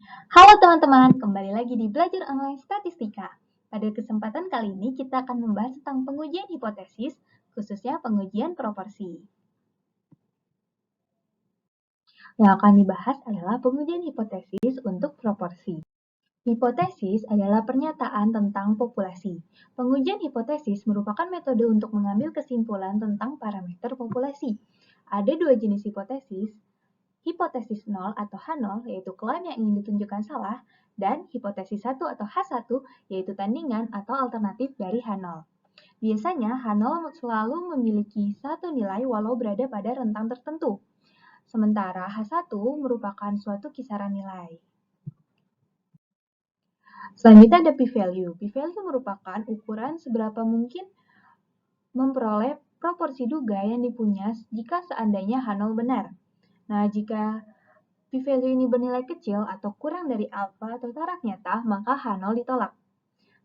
Halo teman-teman, kembali lagi di Belajar Online Statistika. Pada kesempatan kali ini kita akan membahas tentang pengujian hipotesis, khususnya pengujian proporsi. Yang akan dibahas adalah pengujian hipotesis untuk proporsi. Hipotesis adalah pernyataan tentang populasi. Pengujian hipotesis merupakan metode untuk mengambil kesimpulan tentang parameter populasi. Ada dua jenis hipotesis, hipotesis nol atau H0 yaitu klaim yang ingin ditunjukkan salah, dan hipotesis 1 atau H1 yaitu tandingan atau alternatif dari H0. Biasanya H0 selalu memiliki satu nilai walau berada pada rentang tertentu, sementara H1 merupakan suatu kisaran nilai. Selanjutnya ada p-value. P-value merupakan ukuran seberapa mungkin memperoleh proporsi duga yang dipunya jika seandainya H0 benar. Nah, jika p-value ini bernilai kecil atau kurang dari alfa atau taraf nyata, maka H0 ditolak.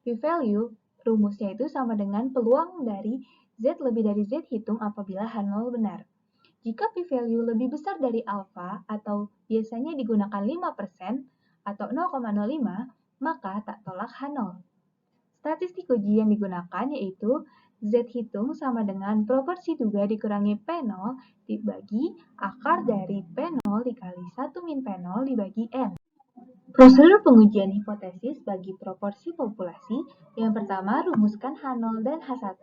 P-value rumusnya itu sama dengan peluang dari Z lebih dari Z hitung apabila H0 benar. Jika p-value lebih besar dari alfa atau biasanya digunakan 5% atau 0,05, maka tak tolak H0. Statistik uji yang digunakan yaitu Z hitung sama dengan proporsi duga dikurangi P0 dibagi akar dari P0 dikali 1 min P0 dibagi N. Prosedur pengujian hipotesis bagi proporsi populasi. Yang pertama, rumuskan H0 dan H1.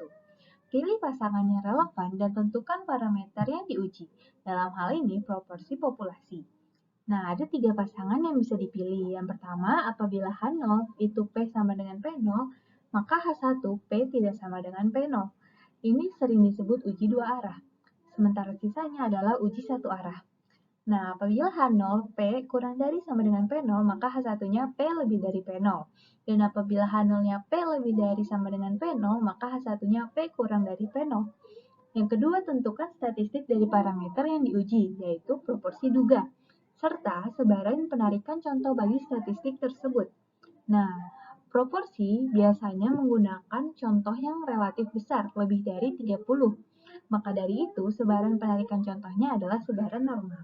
Pilih pasangan yang relevan dan tentukan parameter yang diuji. Dalam hal ini, proporsi populasi. Nah, ada tiga pasangan yang bisa dipilih. Yang pertama, apabila H0 itu P sama dengan P0, maka H1 P tidak sama dengan P0. Ini sering disebut uji dua arah. Sementara sisanya adalah uji satu arah. Nah, apabila H0 P kurang dari sama dengan P0, maka H1-nya P lebih dari P0. Dan apabila H0-nya P lebih dari sama dengan P0, maka H1-nya P kurang dari P0. Yang kedua, tentukan statistik dari parameter yang diuji, yaitu proporsi duga, serta sebaran penarikan contoh bagi statistik tersebut. Nah, proporsi biasanya menggunakan contoh yang relatif besar, lebih dari 30. Maka dari itu, sebaran penarikan contohnya adalah sebaran normal.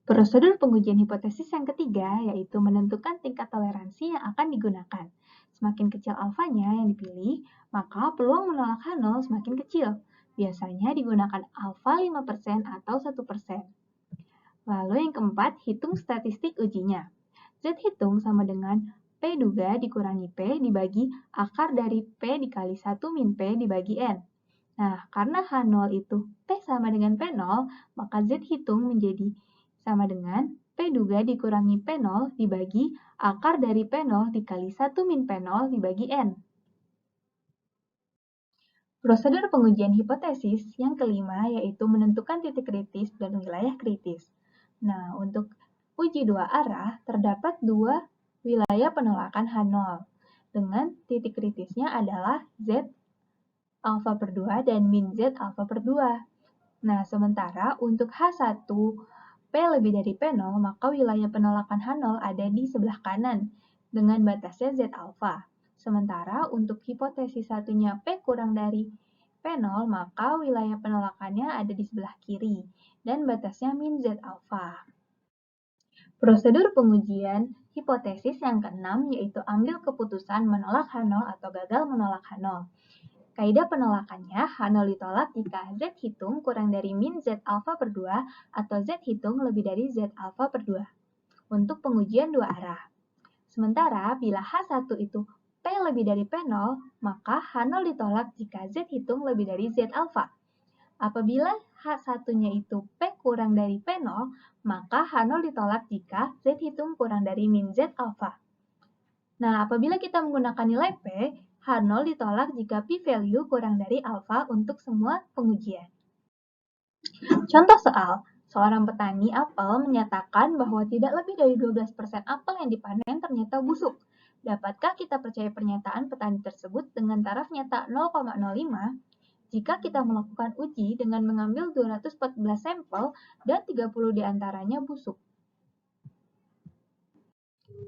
Prosedur pengujian hipotesis yang ketiga yaitu menentukan tingkat toleransi yang akan digunakan. Semakin kecil alfanya yang dipilih, maka peluang menolak H0 semakin kecil. Biasanya digunakan alfa 5% atau 1%. Lalu yang keempat, hitung statistik ujinya. Z hitung sama dengan P duga dikurangi P dibagi akar dari P dikali 1 min P dibagi N. Nah, karena H0 itu P sama dengan P0, maka Z hitung menjadi sama dengan P duga dikurangi P0 dibagi akar dari P0 dikali 1 min P0 dibagi N. Prosedur pengujian hipotesis yang kelima yaitu menentukan titik kritis dan wilayah kritis. Nah, untuk uji dua arah, terdapat dua wilayah penolakan H0, dengan titik kritisnya adalah Z alfa per 2 dan min Z alfa per 2. Nah, sementara untuk H1 P lebih dari P0, maka wilayah penolakan H0 ada di sebelah kanan dengan batasnya Z alfa. Sementara untuk hipotesis satunya P kurang dari P0, maka wilayah penolakannya ada di sebelah kiri dan batasnya min Z alfa. Prosedur pengujian hipotesis yang keenam yaitu ambil keputusan menolak H0 atau gagal menolak H0. Kaidah penolakannya, H0 ditolak jika Z hitung kurang dari min Z alfa per 2 atau Z hitung lebih dari Z alfa per 2 untuk pengujian dua arah. Sementara bila H1 itu P lebih dari P0, maka H0 ditolak jika Z hitung lebih dari Z alfa. Apabila H1-nya itu P kurang dari P0, maka H0 ditolak jika Z hitung kurang dari min Z alfa. Nah, apabila kita menggunakan nilai P, H0 ditolak jika p-value kurang dari alfa untuk semua pengujian. Contoh soal, seorang petani apel menyatakan bahwa tidak lebih dari 12% apel yang dipanen ternyata busuk. Dapatkah kita percaya pernyataan petani tersebut dengan taraf nyata 0,05 jika kita melakukan uji dengan mengambil 214 sampel dan 30 diantaranya busuk?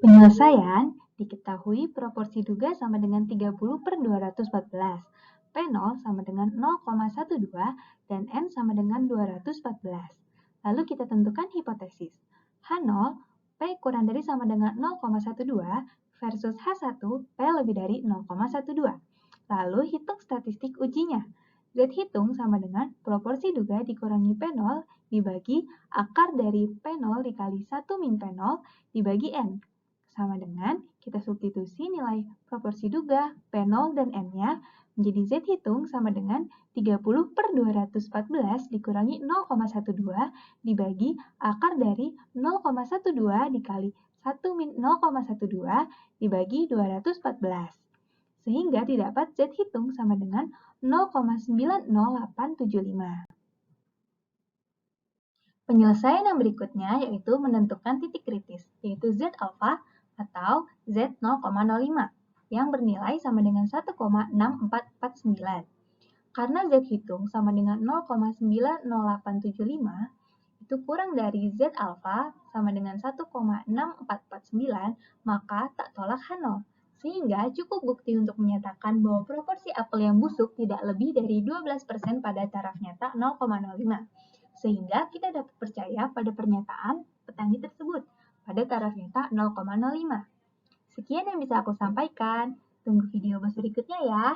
Penyelesaian diketahui proporsi duga sama dengan 30 per 214. P0 sama dengan 0,12 dan N sama dengan 214. Lalu kita tentukan hipotesis. H0 P kurang dari sama dengan 0,12 versus H1 P lebih dari 0,12. Lalu hitung statistik ujinya. Z hitung sama dengan proporsi duga dikurangi P0 dibagi akar dari P0 dikali 1 min P0 dibagi N. Sama dengan kita substitusi nilai proporsi duga P0 dan N-nya menjadi Z hitung sama dengan 30/214 dikurangi 0,12 dibagi akar dari 0,12 dikali 1 min 0,12 dibagi 214. Sehingga didapat Z hitung sama dengan 0,90875. Penyelesaian yang berikutnya yaitu menentukan titik kritis, yaitu Z alpha atau Z 0,05 yang bernilai sama dengan 1,6449. Karena Z hitung sama dengan 0,90875, itu kurang dari Z alpha sama dengan 1,6449, maka tak tolak H0. Sehingga cukup bukti untuk menyatakan bahwa proporsi apel yang busuk tidak lebih dari 12% pada taraf nyata 0,05. Sehingga kita dapat percaya pada pernyataan petani tersebut pada taraf nyata 0,05. Sekian yang bisa aku sampaikan. Tunggu video berikutnya ya.